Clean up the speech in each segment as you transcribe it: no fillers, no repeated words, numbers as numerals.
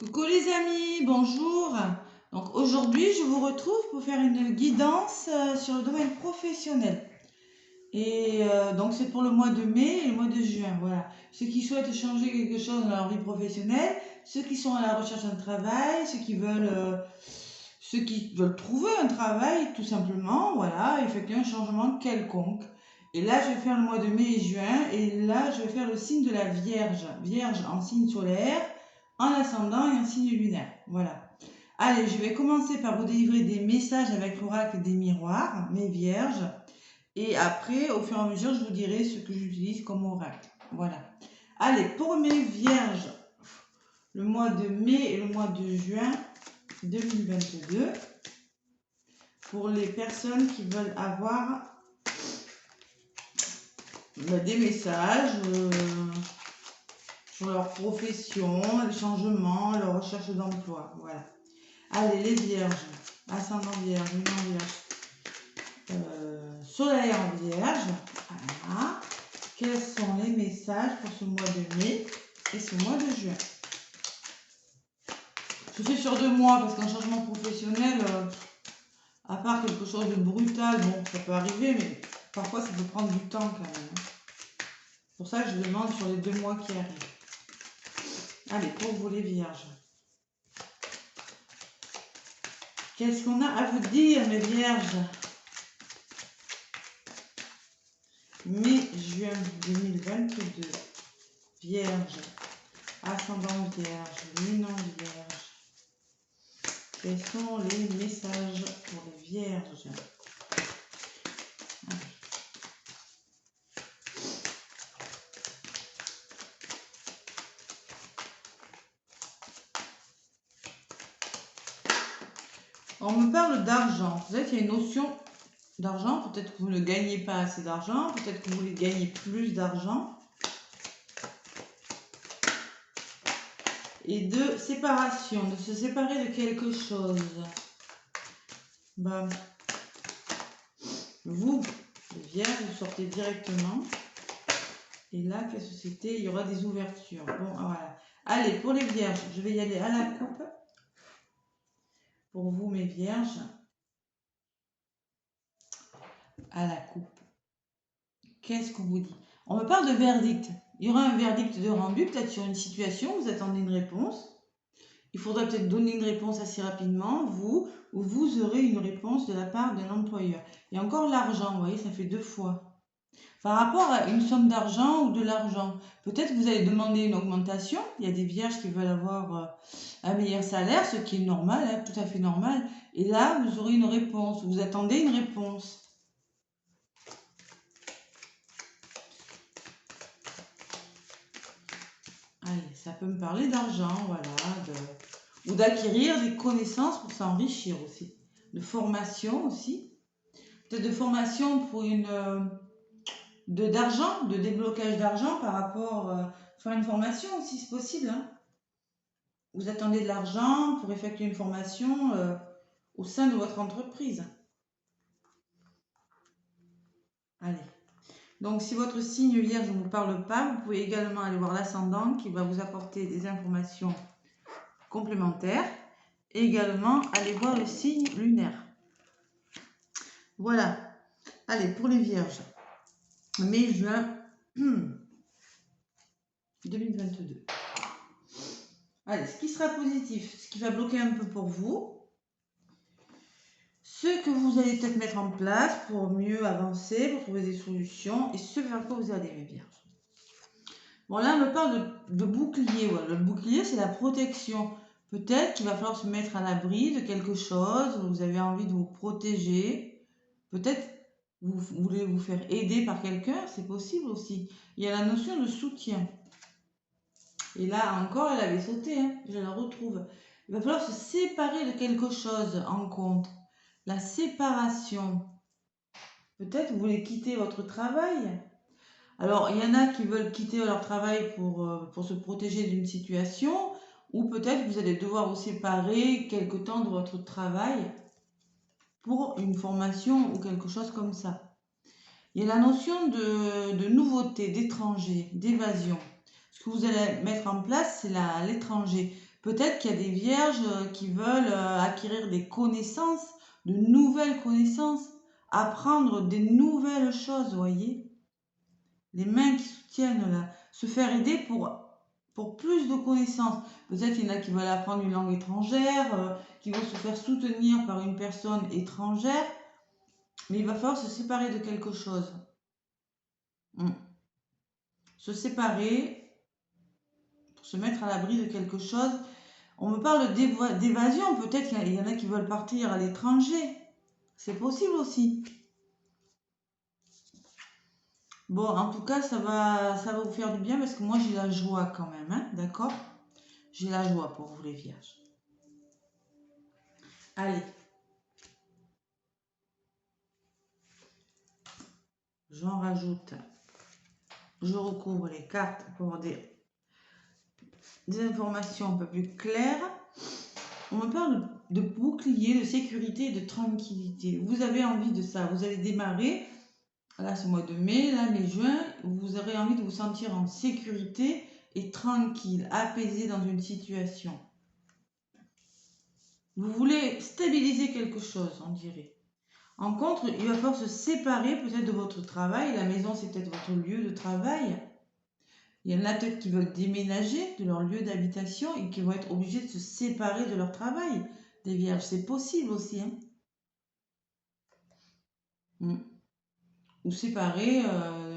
Coucou les amis, bonjour. Donc aujourd'hui, je vous retrouve pour faire une guidance sur le domaine professionnel. Donc c'est pour le mois de mai et le mois de juin. Voilà. Ceux qui souhaitent changer quelque chose dans leur vie professionnelle, ceux qui sont à la recherche d'un travail, ceux qui veulent trouver un travail tout simplement, voilà, effectuer un changement quelconque. Et là, je vais faire le mois de mai et juin, et là, je vais faire le signe de la Vierge. Vierge en signe solaire, en ascendant et en signe lunaire. Voilà. Allez, je vais commencer par vous délivrer des messages avec l'oracle des miroirs, mes vierges. Et après, au fur et à mesure, je vous dirai ce que j'utilise comme oracle. Voilà. Allez, pour mes vierges, le mois de mai et le mois de juin 2022, pour les personnes qui veulent avoir des messages sur leur profession, les changements, leur recherche d'emploi. Voilà. Allez, les vierges, ascendant vierge, lunaire vierge, soleil en vierge. Voilà. Quels sont les messages pour ce mois de mai et ce mois de juin? Je fais sur 2 mois parce qu'un changement professionnel, à part quelque chose de brutal, bon, ça peut arriver, mais parfois ça peut prendre du temps quand même. C'est pour ça que je demande sur les 2 mois qui arrivent. Allez, pour vous les vierges. Qu'est-ce qu'on a à vous dire, mes vierges? Mai-juin 2022. Vierge. Ascendant vierge. Lunaire vierge. Quels sont les messages pour les vierges? On me parle d'argent. Peut-être qu'il y a une notion d'argent. Peut-être que vous ne gagnez pas assez d'argent. Peut-être que vous voulez gagner plus d'argent. Et de séparation, de se séparer de quelque chose. Ben, vous, les vierges, vous sortez directement. Et là, qu'est-ce que c'était? Il y aura des ouvertures. Bon, voilà. Allez, pour les vierges, je vais y aller à la coupe. Pour vous, mes vierges. À la coupe. Qu'est-ce qu'on vous dit? On me parle de verdict. Il y aura un verdict de rendu, peut-être sur une situation, vous attendez une réponse. Il faudra peut-être donner une réponse assez rapidement, ou vous aurez une réponse de la part d'un employeur. Et encore l'argent, vous voyez, ça fait 2 fois. Par rapport à une somme d'argent ou de l'argent, peut-être que vous allez demander une augmentation. Il y a des vierges qui veulent avoir un meilleur salaire, ce qui est normal, hein, tout à fait normal. Et là, vous aurez une réponse, vous attendez une réponse. Allez, ça peut me parler d'argent, voilà, ou d'acquérir des connaissances pour s'enrichir aussi, de formation aussi, peut-être de formation pour d'argent, de déblocage d'argent par rapport, faire une formation aussi, c'est possible, hein. Vous attendez de l'argent pour effectuer une formation au sein de votre entreprise. Allez. Donc, si votre signe vierge ne vous parle pas, vous pouvez également aller voir l'ascendant qui va vous apporter des informations complémentaires. Et également, aller voir le signe lunaire. Voilà. Allez, pour les vierges. Mai-juin 2022. Allez, ce qui sera positif, ce qui va bloquer un peu pour vous, ce que vous allez peut-être mettre en place pour mieux avancer, pour trouver des solutions, et ce vers quoi vous allez, mes vierges. Bon, là, on me parle de bouclier. Ouais. Le bouclier, c'est la protection. Peut-être qu'il va falloir se mettre à l'abri de quelque chose, vous avez envie de vous protéger. Peut-être vous voulez vous faire aider par quelqu'un, c'est possible aussi. Il y a la notion de soutien. Et là encore, elle avait sauté, hein, je la retrouve. Il va falloir se séparer de quelque chose en compte. La séparation. Peut-être vous voulez quitter votre travail. Alors, il y en a qui veulent quitter leur travail pour se protéger d'une situation, ou peut-être vous allez devoir vous séparer quelque temps de votre travail pour une formation ou quelque chose comme ça. Il y a la notion de nouveauté, d'étranger, d'évasion. Ce que vous allez mettre en place, c'est l'étranger. Peut-être qu'il y a des vierges qui veulent acquérir des connaissances, de nouvelles connaissances, apprendre des nouvelles choses, vous voyez. Les mains qui soutiennent là, se faire aider pour plus de connaissances. Peut-être qu'il y en a qui veulent apprendre une langue étrangère, qui vont se faire soutenir par une personne étrangère, mais il va falloir se séparer de quelque chose. Se séparer pour se mettre à l'abri de quelque chose. On me parle d'évasion, peut-être qu'il y en a qui veulent partir à l'étranger. C'est possible aussi. Bon, en tout cas, ça va vous faire du bien parce que moi, j'ai la joie quand même, hein, d'accord? J'ai la joie pour vous, les vierges. Allez. J'en rajoute. Je recouvre les cartes pour avoir des informations un peu plus claires. On me parle de bouclier, de sécurité et de tranquillité. Vous avez envie de ça. Vous allez démarrer. Là, ce mois de mai, là, mai-juin, vous aurez envie de vous sentir en sécurité et tranquille, apaisé dans une situation. Vous voulez stabiliser quelque chose, on dirait. En contre, il va falloir se séparer peut-être de votre travail. La maison, c'est peut-être votre lieu de travail. Il y en a peut-être qui veulent déménager de leur lieu d'habitation et qui vont être obligés de se séparer de leur travail. Des vierges, c'est possible aussi. Hein. Ou séparer,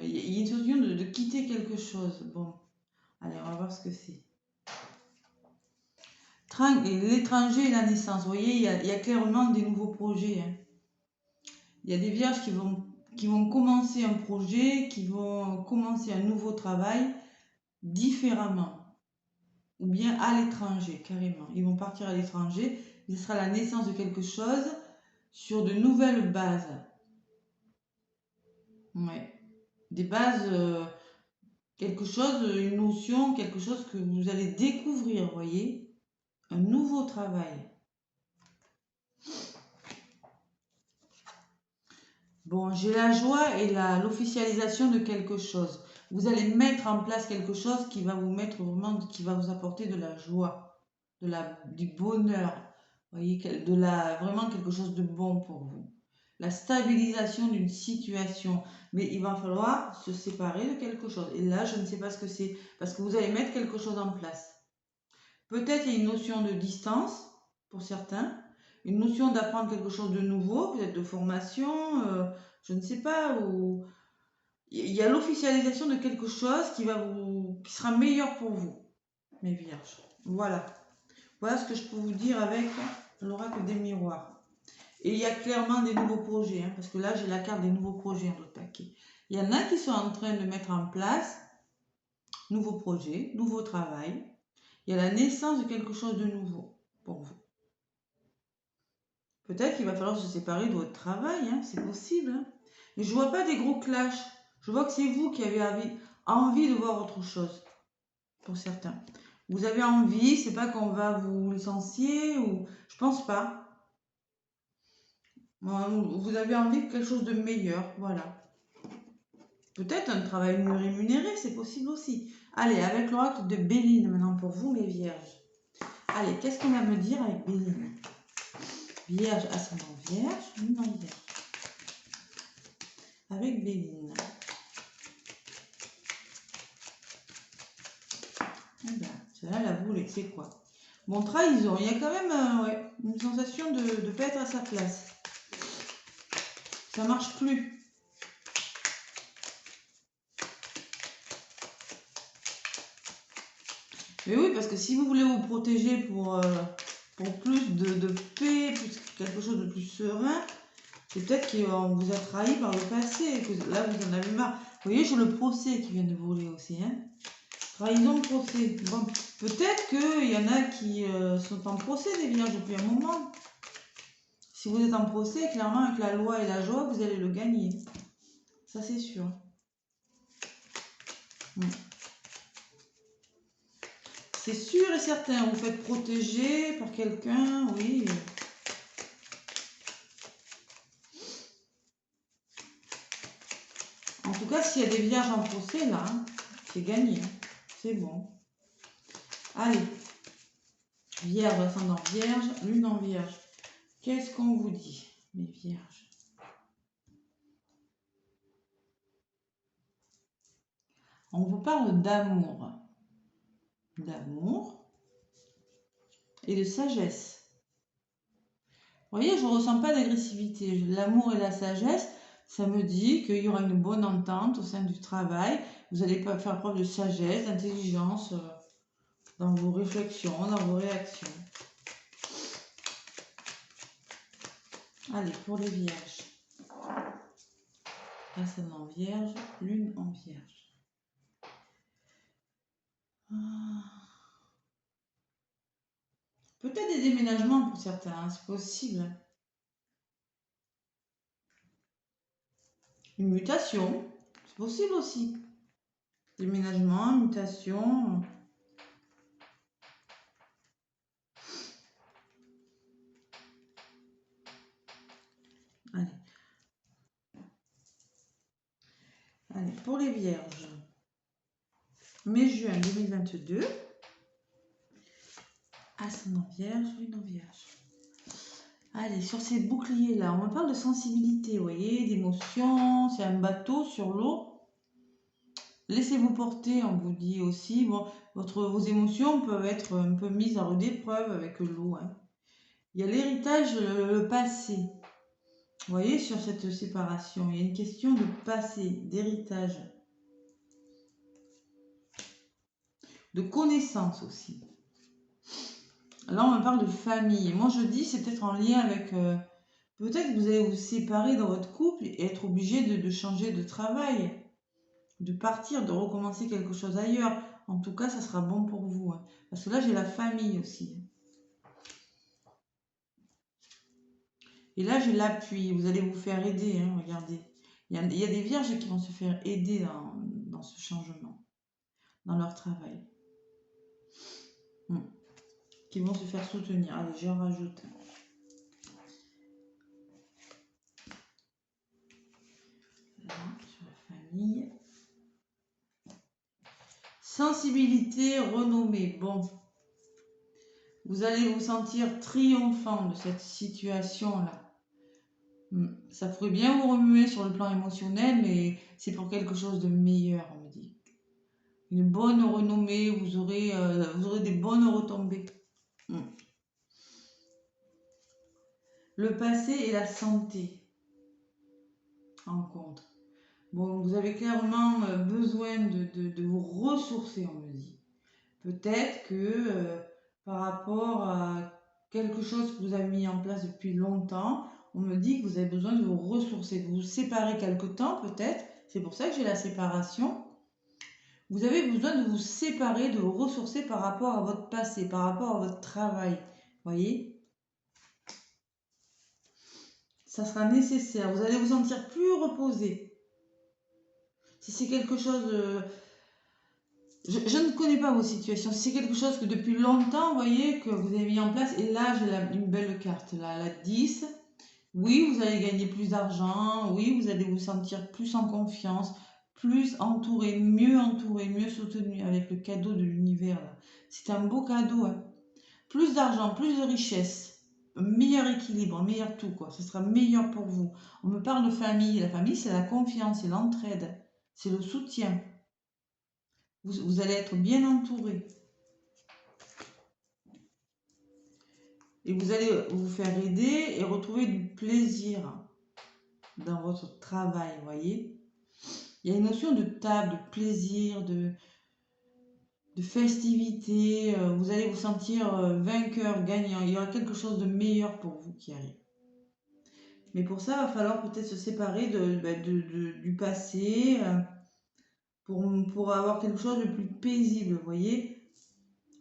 il y a une solution de quitter quelque chose. Bon, allez, on va voir ce que c'est. L'étranger et la naissance, vous voyez, il y a clairement des nouveaux projets. Hein. Il y a des vierges qui vont commencer un projet, qui vont commencer un nouveau travail différemment. Ou bien à l'étranger, carrément. Ils vont partir à l'étranger. Ce sera la naissance de quelque chose sur de nouvelles bases. Ouais. Des bases, quelque chose, une notion, quelque chose que vous allez découvrir, vous voyez. Un nouveau travail. Bon, j'ai la joie et l'officialisation de quelque chose. Vous allez mettre en place quelque chose qui va vous mettre vraiment, qui va vous apporter de la joie, du bonheur. Vous voyez, vraiment quelque chose de bon pour vous. La stabilisation d'une situation. Mais il va falloir se séparer de quelque chose. Et là, je ne sais pas ce que c'est, parce que vous allez mettre quelque chose en place. Peut-être il y a une notion de distance, pour certains. Une notion d'apprendre quelque chose de nouveau, peut-être de formation, je ne sais pas. Ou... Il y a l'officialisation de quelque chose qui sera meilleur pour vous, mes vierges. Voilà. Voilà ce que je peux vous dire avec l'oracle des miroirs. Et il y a clairement des nouveaux projets, hein, parce que là, j'ai la carte des nouveaux projets en d'autres paquets. Il y en a qui sont en train de mettre en place nouveaux projets, nouveau travail. Il y a la naissance de quelque chose de nouveau pour vous. Peut-être qu'il va falloir se séparer de votre travail, hein, c'est possible. Hein. Mais je ne vois pas des gros clashs. Je vois que c'est vous qui avez envie de voir autre chose, pour certains. Vous avez envie, c'est pas qu'on va vous licencier, ou je pense pas. Vous avez envie de quelque chose de meilleur, voilà. Peut-être un travail mieux rémunéré, c'est possible aussi. Allez, avec l'oracle de Béline maintenant pour vous, mes vierges. Allez, qu'est-ce qu'on va me dire avec Béline? Vierge, ascendant vierge, non vierge. Avec Béline. Eh ben, celle-là, la boule, c'est quoi? Bon, trahison, il y a quand même une sensation de ne pas être à sa place. Ça marche plus. Mais oui, parce que si vous voulez vous protéger pour plus de paix, plus quelque chose de plus serein, c'est peut-être qu'on vous a trahi par le passé, que là vous en avez marre. Vous voyez, j'ai le procès qui vient de voler aussi. Hein. Trahison, procès. Bon, peut-être qu'il y en a qui sont en procès des vierges depuis un moment. Si vous êtes en procès, clairement avec la loi et la joie, vous allez le gagner. Ça c'est sûr. C'est sûr et certain, vous faites protéger par quelqu'un, oui. En tout cas, s'il y a des vierges en procès, là, c'est gagné. C'est bon. Allez. Vierge, ascendant Vierge, lune en Vierge. Qu'est-ce qu'on vous dit, mes Vierges? On vous parle d'amour. D'amour et de sagesse. Vous voyez, je ne ressens pas d'agressivité. L'amour et la sagesse, ça me dit qu'il y aura une bonne entente au sein du travail. Vous allez pas faire preuve de sagesse, d'intelligence dans vos réflexions, dans vos réactions. Allez, pour les Vierges. Ascendant Vierge, lune en Vierge. Peut-être des déménagements pour certains, hein, c'est possible. Une mutation, c'est possible aussi. Déménagement, mutation. Allez. Allez, pour les Vierges. Mai-juin 2022. Ascendant Vierge, lune en Vierge. Allez, sur ces boucliers-là, on me parle de sensibilité, vous voyez, d'émotion, c'est un bateau sur l'eau. Laissez-vous porter, on vous dit aussi. Bon, vos émotions peuvent être un peu mises à rude épreuve avec l'eau. Hein. Il y a l'héritage, le passé. Vous voyez, sur cette séparation, il y a une question de passé, d'héritage. De connaissance aussi. Là, on me parle de famille. Moi, je dis, c'est peut-être en lien avec... peut-être que vous allez vous séparer dans votre couple et être obligé de changer de travail, de partir, de recommencer quelque chose ailleurs. En tout cas, ça sera bon pour vous. Hein. Parce que là, j'ai la famille aussi. Et là, j'ai l'appui. Vous allez vous faire aider. Hein, regardez. Il y a des vierges qui vont se faire aider dans ce changement, dans leur travail. Qui vont se faire soutenir. Allez, j'en rajoute. Là, sur la famille. Sensibilité renommée. Bon. Vous allez vous sentir triomphant de cette situation-là. Ça ferait bien vous remuer sur le plan émotionnel, mais c'est pour quelque chose de meilleur, on me dit. Une bonne renommée, vous aurez des bonnes retombées. Le passé et la santé en contre. Bon, vous avez clairement besoin de vous ressourcer, on me dit. Peut-être que par rapport à quelque chose que vous avez mis en place depuis longtemps, on me dit que vous avez besoin de vous ressourcer, de vous séparer quelque temps peut-être. C'est pour ça que j'ai la séparation. Vous avez besoin de vous séparer, de vous ressourcer par rapport à votre passé, par rapport à votre travail. Voyez ? Ça sera nécessaire. Vous allez vous sentir plus reposé. Si c'est quelque chose... Je ne connais pas vos situations. Si c'est quelque chose que depuis longtemps, vous voyez, que vous avez mis en place. Et là, j'ai une belle carte, là, la 10. Oui, vous allez gagner plus d'argent. Oui, vous allez vous sentir plus en confiance, plus entouré, mieux soutenu avec le cadeau de l'univers. C'est un beau cadeau. Hein. Plus d'argent, plus de richesse, meilleur équilibre, meilleur tout. Quoi. Ce sera meilleur pour vous. On me parle de famille. La famille, c'est la confiance, c'est l'entraide, c'est le soutien. Vous allez être bien entouré. Et vous allez vous faire aider et retrouver du plaisir dans votre travail, vous voyez. Il y a une notion de table, de plaisir, de festivité. Vous allez vous sentir vainqueur, gagnant. Il y aura quelque chose de meilleur pour vous qui arrive. Mais pour ça, il va falloir peut-être se séparer du passé pour avoir quelque chose de plus paisible, vous voyez,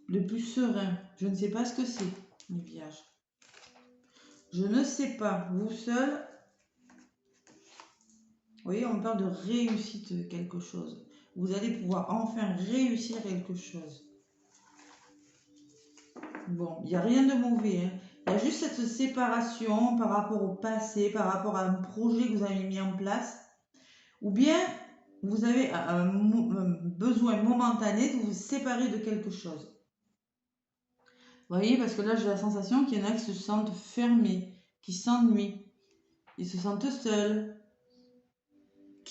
de plus serein. Je ne sais pas ce que c'est, les vierges. Je ne sais pas. Vous seul, vous voyez, on parle de réussite de quelque chose. Vous allez pouvoir enfin réussir quelque chose. Bon, il n'y a rien de mauvais. Hein. Il y a juste cette séparation par rapport au passé, par rapport à un projet que vous avez mis en place. Ou bien, vous avez un besoin momentané de vous séparer de quelque chose. voyez, parce que là, j'ai la sensation qu'il y en a qui se sentent fermés, qui s'ennuient, ils se sentent seuls,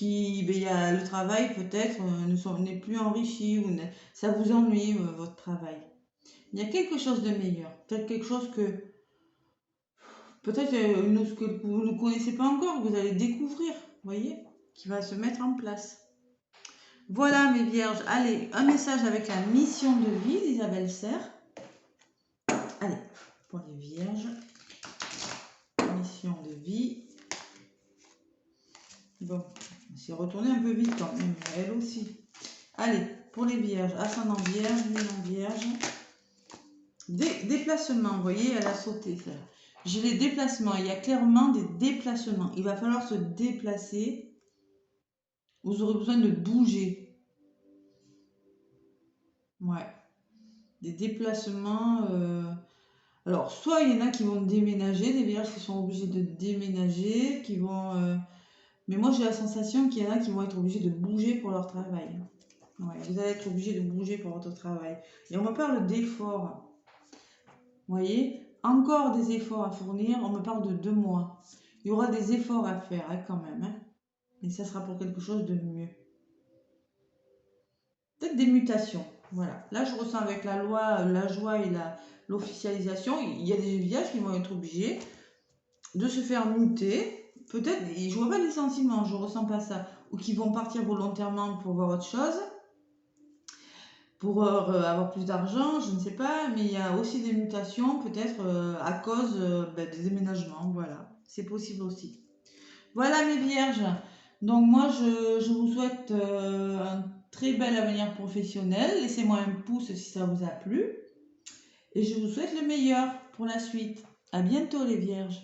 il y a le travail peut-être n'est plus enrichi, ou ça vous ennuie votre travail. Il y a quelque chose de meilleur, peut-être quelque chose que peut-être que vous ne connaissez pas encore, que vous allez découvrir, voyez, qui va se mettre en place. Voilà mes vierges, allez, un message avec la mission de vie d'Isabelle Serre. Allez, pour les vierges, mission de vie. Bon, c'est retourné un peu vite quand même, elle aussi. Allez, pour les vierges, ascendant vierge, lune en vierge. Déplacement, vous voyez, elle a sauté ça. J'ai les déplacements, il y a clairement des déplacements. Il va falloir se déplacer. Vous aurez besoin de bouger. Ouais. Des déplacements. Alors, soit il y en a qui vont déménager, des vierges qui sont obligés de déménager, qui vont... Mais moi, j'ai la sensation qu'il y en a qui vont être obligés de bouger pour leur travail. Ouais, vous allez être obligés de bouger pour votre travail. Et on me parle d'efforts. Vous voyez, encore des efforts à fournir. On me parle de 2 mois. Il y aura des efforts à faire quand même. Hein. Mais ça sera pour quelque chose de mieux. Peut-être des mutations. Voilà. Là, je ressens avec la loi, la joie et l'officialisation, il y a des vierges qui vont être obligés de se faire muter. Peut-être, je ne vois pas de licenciement, je ne ressens pas ça. Ou qui vont partir volontairement pour voir autre chose. Pour avoir plus d'argent, je ne sais pas. Mais il y a aussi des mutations, peut-être à cause des déménagements. Voilà. C'est possible aussi. Voilà mes vierges. Donc moi, je vous souhaite un très bel avenir professionnel. Laissez-moi un pouce si ça vous a plu. Et je vous souhaite le meilleur pour la suite. À bientôt les vierges.